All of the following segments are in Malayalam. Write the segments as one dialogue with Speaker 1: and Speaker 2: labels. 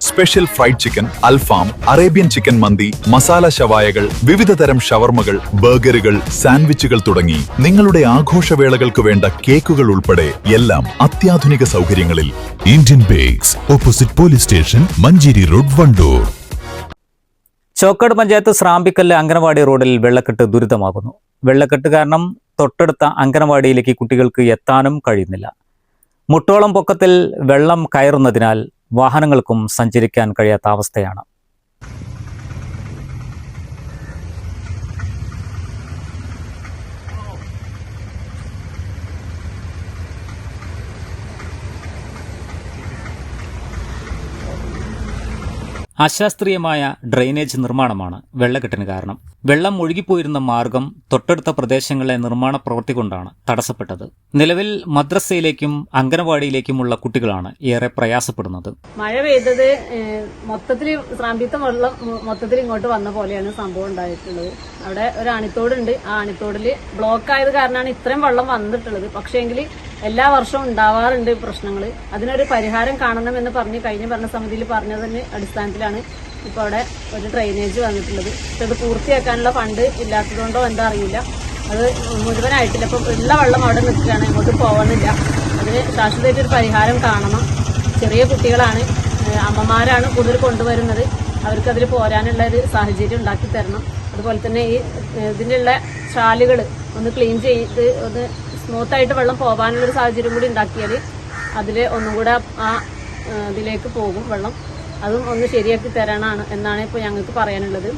Speaker 1: സ്പെഷ്യൽ ഫ്രൈഡ് ചിക്കൻ, അൽഫാം, അറേബ്യൻ ചിക്കൻ മന്തി, മസാല ഷവായകൾ, വിവിധതരം ഷവർമകൾ, ബർഗറുകൾ, സാൻഡ്വിച്ചുകൾ തുടങ്ങി നിങ്ങളുടെ ആഘോഷവേളകൾക്ക് വേണ്ട കേക്കുകൾ ഉൾപ്പെടെ എല്ലാം അത്യാധുനിക സൗകര്യങ്ങളിൽ.
Speaker 2: Indian bakes, opposite police station, Manjeri road, Wandoor.
Speaker 3: Chokkad panchayat Srambikkal anganwadi റോഡിൽ വെള്ളക്കെട്ട് ദുരിതമാകുന്നു. വെള്ളക്കെട്ട് കാരണം തൊട്ടടുത്ത അംഗനവാടിയിലേക്ക് കുട്ടികൾക്ക് എത്താനും കഴിയുന്നില്ല. മുട്ടോളം പൊക്കത്തിൽ വെള്ളം കയറുന്നതിനാൽ വാഹനങ്ങൾക്കും സഞ്ചരിക്കാൻ കഴിയാത്ത അവസ്ഥയാണ്. അശാസ്ത്രീയമായ ഡ്രെയിനേജ് നിർമ്മാണമാണ് വെള്ളക്കെട്ടിന് കാരണം. വെള്ളം ഒഴുകിപ്പോയിരുന്ന മാർഗം തൊട്ടടുത്ത പ്രദേശങ്ങളിലെ നിർമ്മാണ പ്രവൃത്തി കൊണ്ടാണ് തടസ്സപ്പെട്ടത്. നിലവിൽ മദ്രസയിലേക്കും അംഗനവാടിയിലേക്കുമുള്ള കുട്ടികളാണ് ഏറെ പ്രയാസപ്പെടുന്നത്.
Speaker 4: മഴ പെയ്തത് മൊത്തത്തിൽ സ്രാമ്പിത്ത വെള്ളം മൊത്തത്തിൽ ഇങ്ങോട്ട് വന്ന പോലെയാണ് സംഭവം ഉണ്ടായിട്ടുള്ളത്. അവിടെ ഒരു അണിത്തോടുണ്ട്. ആ അണിത്തോടിൽ ബ്ലോക്ക് ആയത് കാരണമാണ് ഇത്രയും വെള്ളം വന്നിട്ടുള്ളത്. പക്ഷേങ്കിൽ എല്ലാ വർഷവും ഉണ്ടാവാറുണ്ട് പ്രശ്നങ്ങൾ. അതിനൊരു പരിഹാരം കാണണമെന്ന് പറഞ്ഞ് കഴിഞ്ഞ ഭരണസമിതിയിൽ പറഞ്ഞതിന് അടിസ്ഥാനത്തിലാണ് ഇപ്പോൾ അവിടെ ഒരു ഡ്രെയിനേജ് വന്നിട്ടുള്ളത്. ഇത് പൂർത്തിയാക്കാനുള്ള ഫണ്ട് ഇല്ലാത്തതുകൊണ്ടോ എന്താ അറിയില്ല, അത് മുഴുവനായിട്ടില്ല. അപ്പം ഉള്ള വെള്ളം അവിടെ നിൽക്കുകയാണ്, ഇങ്ങോട്ട് പോകുന്നില്ല. അതിന് ശാശ്വതമായിട്ടൊരു പരിഹാരം കാണണം. ചെറിയ കുട്ടികളാണ്, അമ്മമാരാണ് കൂടുതൽ കൊണ്ടുവരുന്നത്. അവർക്ക് അതിൽ പോരാനുള്ള ഒരു സാഹചര്യം ഉണ്ടാക്കി തരണം. അതുപോലെ തന്നെ ഈ ഇതിൻ്റെ ഉള്ള ഷാലുകൾ ഒന്ന് ക്ലീൻ ചെയ്ത് ഒന്ന് സ്മൂത്തായിട്ട് വെള്ളം പോകാനുള്ളൊരു സാഹചര്യം കൂടി ഉണ്ടാക്കിയാൽ അതിൽ ഒന്നും കൂടെ ആ ഇതിലേക്ക് പോകും വെള്ളം. അതും ഒന്ന് ശരിയാക്കി തരണമാണ് എന്നാണ് ഇപ്പോൾ ഞങ്ങൾക്ക് പറയാനുള്ളത്.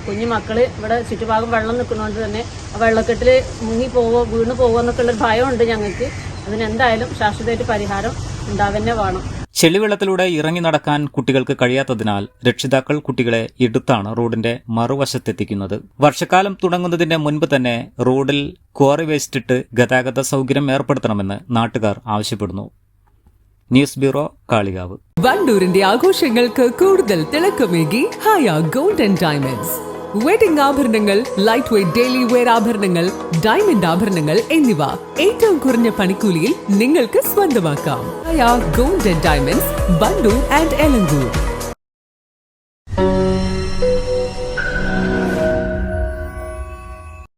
Speaker 4: കുഞ്ഞു മക്കൾ ഇവിടെ ചുറ്റുഭാഗം വെള്ളം നിൽക്കുന്നതുകൊണ്ട് തന്നെ വെള്ളക്കെട്ടിൽ മുങ്ങി പോവോ വീണ് പോവോ എന്നൊക്കെ ഉള്ളൊരു ഭയമുണ്ട് ഞങ്ങൾക്ക്. അതിനെന്തായാലും ശാശ്വതമായിട്ട് പരിഹാരം ഉണ്ടാവുന്നേ വേണം.
Speaker 3: ചെളിവെള്ളത്തിലൂടെ ഇറങ്ങി നടക്കാൻ കുട്ടികൾക്ക് കഴിയാത്തതിനാൽ രക്ഷിതാക്കൾ കുട്ടികളെ എടുത്താണ് റോഡിന്റെ മറുവശത്തെത്തിക്കുന്നത്. വർഷക്കാലം തുടങ്ങുന്നതിന്റെ മുൻപ് തന്നെ റോഡിൽ ക്വാറി വേസ്റ്റ് ഇട്ട് ഗതാഗത സൗകര്യം ഏർപ്പെടുത്തണമെന്ന് നാട്ടുകാർ ആവശ്യപ്പെടുന്നു. News bureau, Kalikavu.
Speaker 5: വണ്ടൂരിന്റെ ആഘോഷങ്ങൾക്ക് കൂടുതൽ തിളക്കമേകി Haya gold and diamonds. Wedding ആഭരണങ്ങൾ, ലൈറ്റ് വെയ്റ്റ് ഡെയിലി വെയർ ആഭരണങ്ങൾ, ഡയമണ്ട് ആഭരണങ്ങൾ എന്നിവ ഏറ്റവും കുറഞ്ഞ പണിക്കൂലിയിൽ നിങ്ങൾക്ക് സ്വന്തമാക്കാം. Haya gold and diamonds, Wandoor and Elankur.